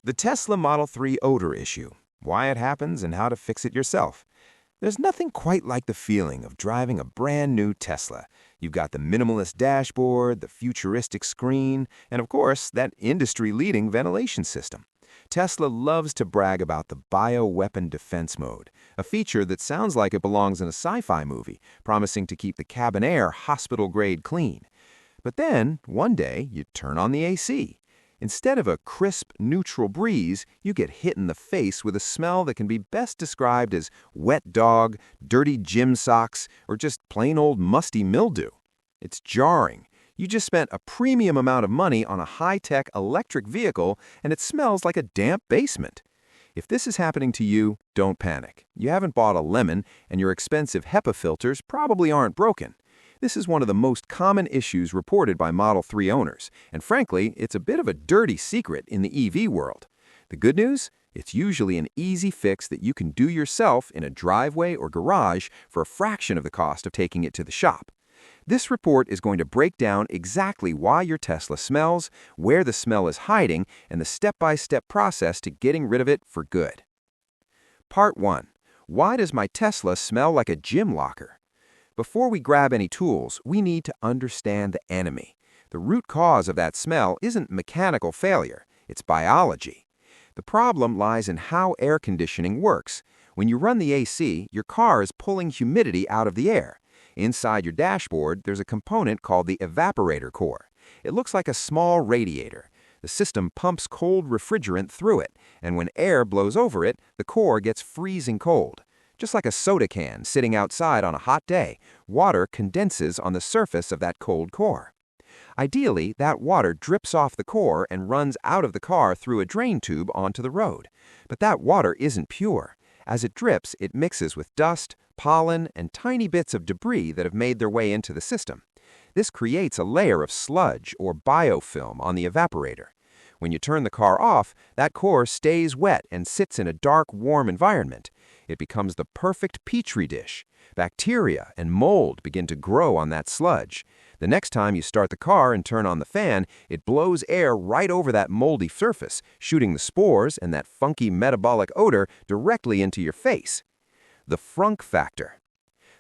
The Tesla Model 3 odor issue, why it happens and how to fix it yourself. There's nothing quite like the feeling of driving a brand new Tesla. You've got the minimalist dashboard, the futuristic screen, and of course, that industry-leading ventilation system. Tesla loves to brag about the bioweapon defense mode, a feature that sounds like it belongs in a sci-fi movie, promising to keep the cabin air hospital-grade clean. But then, one day, you turn on the AC. Instead of a crisp, neutral breeze, you get hit in the face with a smell that can be best described as wet dog, dirty gym socks, or just plain old musty mildew. It's jarring. You just spent a premium amount of money on a high-tech electric vehicle, and it smells like a damp basement. If this is happening to you, don't panic. You haven't bought a lemon, and your expensive HEPA filters probably aren't broken. This is one of the most common issues reported by Model 3 owners, and frankly, it's a bit of a dirty secret in the EV world. The good news? It's usually an easy fix that you can do yourself in a driveway or garage for a fraction of the cost of taking it to the shop. This report is going to break down exactly why your Tesla smells, where the smell is hiding, and the step-by-step process to getting rid of it for good. Part 1. Why does my Tesla smell like a gym locker? Before we grab any tools, we need to understand the enemy. The root cause of that smell isn't mechanical failure, it's biology. The problem lies in how air conditioning works. When you run the AC, your car is pulling humidity out of the air. Inside your dashboard, there's a component called the evaporator core. It looks like a small radiator. The system pumps cold refrigerant through it, and when air blows over it, the core gets freezing cold. Just like a soda can sitting outside on a hot day, water condenses on the surface of that cold core. Ideally, that water drips off the core and runs out of the car through a drain tube onto the road. But that water isn't pure. As it drips, it mixes with dust, pollen, and tiny bits of debris that have made their way into the system. This creates a layer of sludge or biofilm on the evaporator. When you turn the car off, that core stays wet and sits in a dark, warm environment. It becomes the perfect petri dish. Bacteria and mold begin to grow on that sludge. The next time you start the car and turn on the fan, it blows air right over that moldy surface, shooting the spores and that funky metabolic odor directly into your face. The Frunk factor.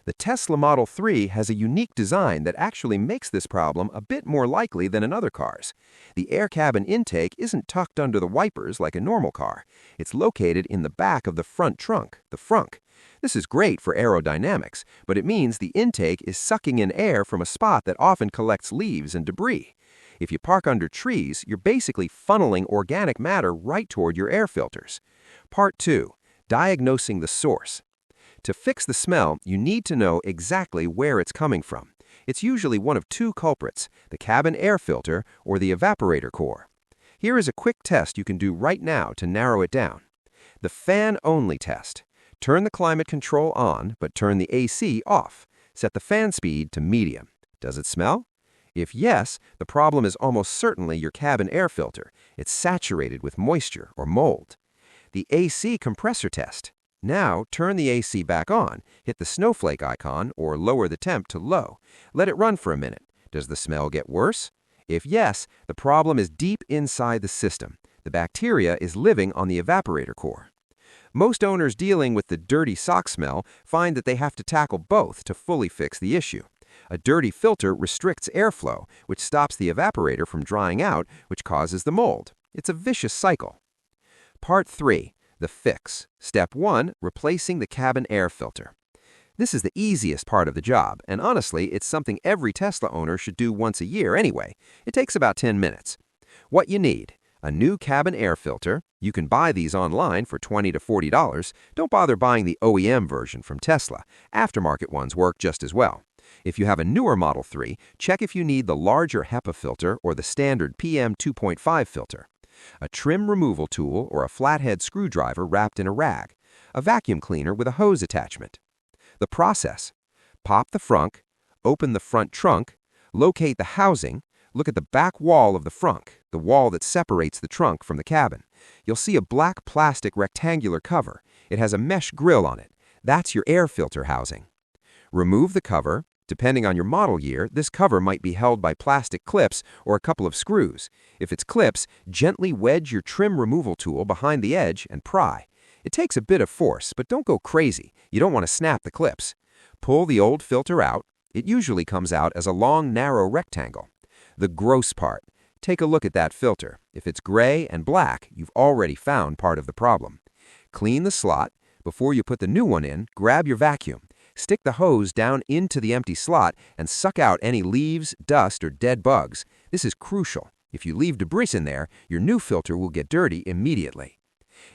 The Tesla Model 3 has a unique design that actually makes this problem a bit more likely than in other cars. The air cabin intake isn't tucked under the wipers like a normal car. It's located in the back of the front trunk, the frunk. This is great for aerodynamics, but it means the intake is sucking in air from a spot that often collects leaves and debris. If you park under trees, you're basically funneling organic matter right toward your air filters. Part 2. Diagnosing the source. To fix the smell, you need to know exactly where it's coming from. It's usually one of two culprits, the cabin air filter or the evaporator core. Here is a quick test you can do right now to narrow it down. The fan-only test. Turn the climate control on, but turn the AC off. Set the fan speed to medium. Does it smell? If yes, the problem is almost certainly your cabin air filter. It's saturated with moisture or mold. The AC compressor test. Now, turn the AC back on, hit the snowflake icon, or lower the temp to low. Let it run for a minute. Does the smell get worse? If yes, the problem is deep inside the system. The bacteria is living on the evaporator core. Most owners dealing with the dirty sock smell find that they have to tackle both to fully fix the issue. A dirty filter restricts airflow, which stops the evaporator from drying out, which causes the mold. It's a vicious cycle. Part 3. The fix. Step 1. Replacing the cabin air filter. This is the easiest part of the job, and honestly, it's something every Tesla owner should do once a year anyway. It takes about 10 minutes. What you need: a new cabin air filter. You can buy these online for $20 to $40. Don't bother buying the OEM version from Tesla. Aftermarket ones work just as well. If you have a newer Model 3, check if you need the larger HEPA filter or the standard PM 2.5 filter. A trim removal tool or a flathead screwdriver wrapped in a rag. A vacuum cleaner with a hose attachment. The process: pop the frunk, open the front trunk, locate the housing, look at the back wall of the frunk, the wall that separates the trunk from the cabin. You'll see a black plastic rectangular cover. It has a mesh grill on it. That's your air filter housing. Remove the cover, Depending on your model year, this cover might be held by plastic clips or a couple of screws. If it's clips, gently wedge your trim removal tool behind the edge and pry. It takes a bit of force, but don't go crazy. You don't want to snap the clips. Pull the old filter out. It usually comes out as a long, narrow rectangle. The gross part. Take a look at that filter. If it's gray and black, you've already found part of the problem. Clean the slot. Before you put the new one in, grab your vacuum. Stick the hose down into the empty slot and suck out any leaves, dust, or dead bugs. This is crucial. If you leave debris in there, your new filter will get dirty immediately.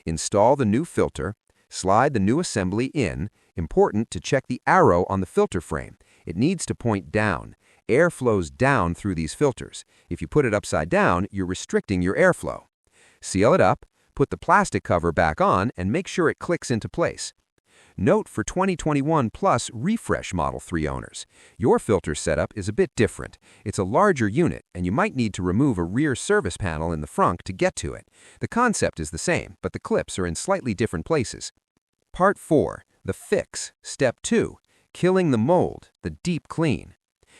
Install the new filter. Slide the new assembly in. Important to check the arrow on the filter frame. It needs to point down. Air flows down through these filters. If you put it upside down, you're restricting your airflow. Seal it up. Put the plastic cover back on and make sure it clicks into place. Note for 2021 Plus Refresh Model 3 owners, your filter setup is a bit different. It's a larger unit, and you might need to remove a rear service panel in the frunk to get to it. The concept is the same, but the clips are in slightly different places. Part 4. The Fix. Step 2. Killing the mold, the deep clean.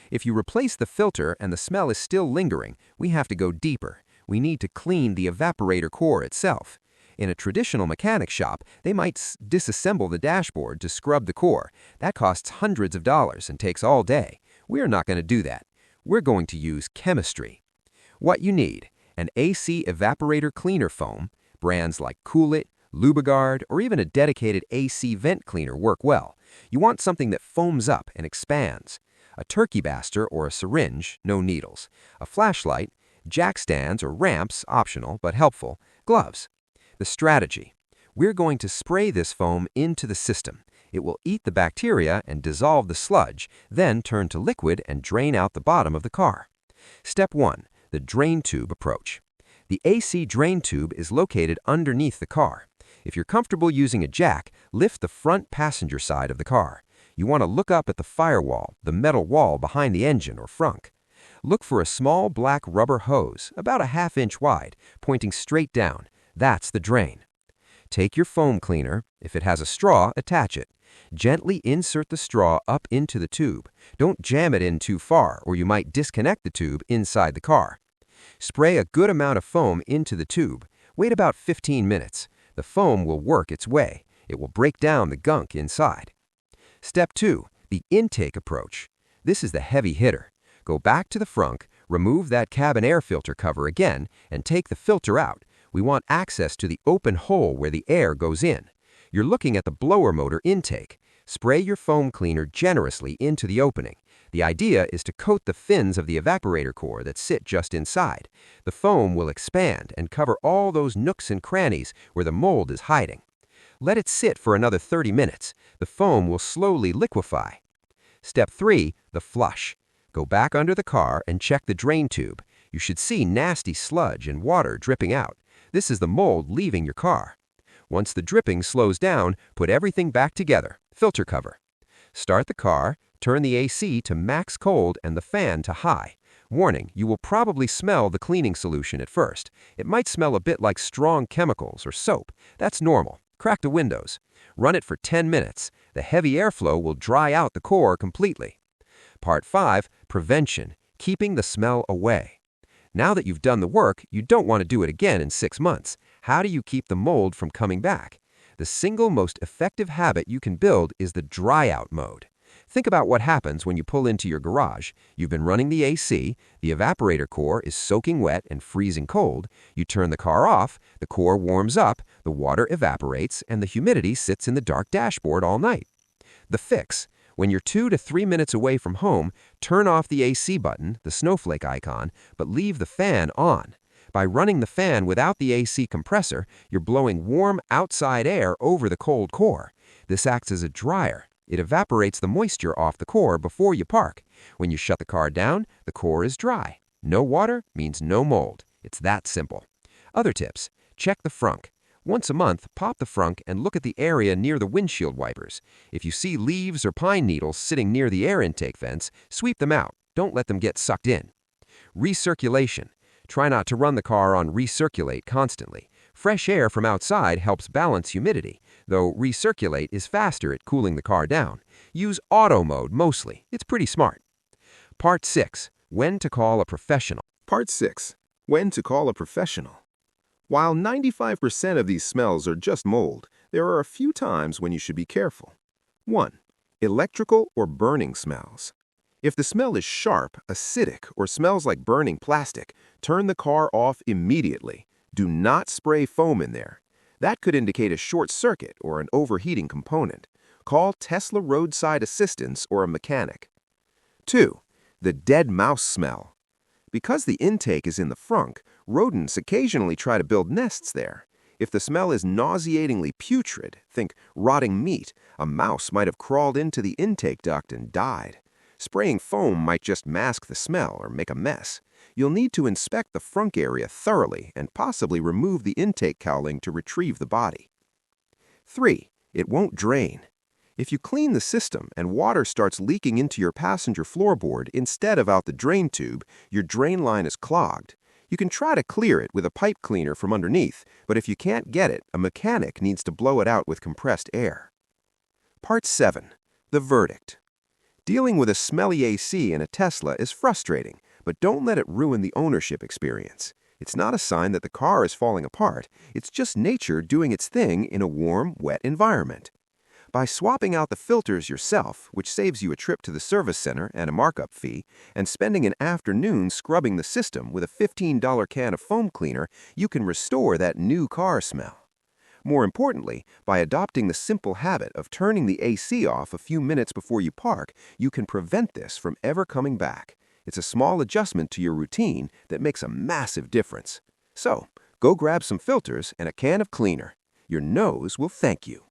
If you replace the filter and the smell is still lingering, we have to go deeper. We need to clean the evaporator core itself. In a traditional mechanic shop, they might disassemble the dashboard to scrub the core. That costs hundreds of dollars and takes all day. We're not going to do that. We're going to use chemistry. What you need: an AC evaporator cleaner foam. Brands like Cool-It, Lubigard, or even a dedicated AC vent cleaner work well. You want something that foams up and expands. A turkey baster or a syringe, no needles. A flashlight, jack stands or ramps, optional but helpful. Gloves. The strategy: we're going to spray this foam into the system. It will eat the bacteria and dissolve the sludge, then turn to liquid and drain out the bottom of the car. Step 1. The drain tube approach. The AC drain tube is located underneath the car. If you're comfortable using a jack, lift the front passenger side of the car. You want to look up at the firewall, the metal wall behind the engine or frunk. Look for a small black rubber hose, about a ½ inch wide, pointing straight down. That's the drain. Take your foam cleaner. If it has a straw, attach it. Gently insert the straw up into the tube. Don't jam it in too far, or you might disconnect the tube inside the car. Spray a good amount of foam into the tube. Wait about 15 minutes. The foam will work its way. It will break down the gunk inside. Step 2. The intake approach. This is the heavy hitter. Go back to the frunk, remove that cabin air filter cover again, and take the filter out. We want access to the open hole where the air goes in. You're looking at the blower motor intake. Spray your foam cleaner generously into the opening. The idea is to coat the fins of the evaporator core that sit just inside. The foam will expand and cover all those nooks and crannies where the mold is hiding. Let it sit for another 30 minutes. The foam will slowly liquefy. Step 3. The flush. Go back under the car and check the drain tube. You should see nasty sludge and water dripping out. This is the mold leaving your car. Once the dripping slows down, put everything back together. Filter cover. Start the car, turn the AC to max cold and the fan to high. Warning, you will probably smell the cleaning solution at first. It might smell a bit like strong chemicals or soap. That's normal. Crack the windows. Run it for 10 minutes. The heavy airflow will dry out the core completely. Part 5. Prevention. Keeping the smell away. Now that you've done the work, you don't want to do it again in 6 months. How do you keep the mold from coming back? The single most effective habit you can build is the dry out mode. Think about what happens when you pull into your garage. You've been running the AC, the evaporator core is soaking wet and freezing cold. You turn the car off, the core warms up, the water evaporates, and the humidity sits in the dark dashboard all night. The fix. When you're 2 to 3 minutes away from home, turn off the AC button, the snowflake icon, but leave the fan on. By running the fan without the AC compressor, you're blowing warm outside air over the cold core. This acts as a dryer. It evaporates the moisture off the core before you park. When you shut the car down, the core is dry. No water means no mold. It's that simple. Other tips. Check the frunk. Once a month, pop the frunk and look at the area near the windshield wipers. If you see leaves or pine needles sitting near the air intake vents, sweep them out. Don't let them get sucked in. Recirculation. Try not to run the car on recirculate constantly. Fresh air from outside helps balance humidity, though recirculate is faster at cooling the car down. Use auto mode mostly. It's pretty smart. Part 6. When to call a professional. Part 6. When to call a professional. While 95% of these smells are just mold, there are a few times when you should be careful. 1. Electrical or burning smells. If the smell is sharp, acidic, or smells like burning plastic, turn the car off immediately. Do not spray foam in there. That could indicate a short circuit or an overheating component. Call Tesla roadside assistance or a mechanic. 2. The dead mouse smell. Because the intake is in the frunk, rodents occasionally try to build nests there. If the smell is nauseatingly putrid, think rotting meat, a mouse might have crawled into the intake duct and died. Spraying foam might just mask the smell or make a mess. You'll need to inspect the frunk area thoroughly and possibly remove the intake cowling to retrieve the body. 3. It won't drain. If you clean the system and water starts leaking into your passenger floorboard instead of out the drain tube, your drain line is clogged. You can try to clear it with a pipe cleaner from underneath, but if you can't get it, a mechanic needs to blow it out with compressed air. Part 7. The verdict. Dealing with a smelly AC in a Tesla is frustrating, but don't let it ruin the ownership experience. It's not a sign that the car is falling apart. It's just nature doing its thing in a warm, wet environment. By swapping out the filters yourself, which saves you a trip to the service center and a markup fee, and spending an afternoon scrubbing the system with a $15 can of foam cleaner, you can restore that new car smell. More importantly, by adopting the simple habit of turning the AC off a few minutes before you park, you can prevent this from ever coming back. It's a small adjustment to your routine that makes a massive difference. So, go grab some filters and a can of cleaner. Your nose will thank you.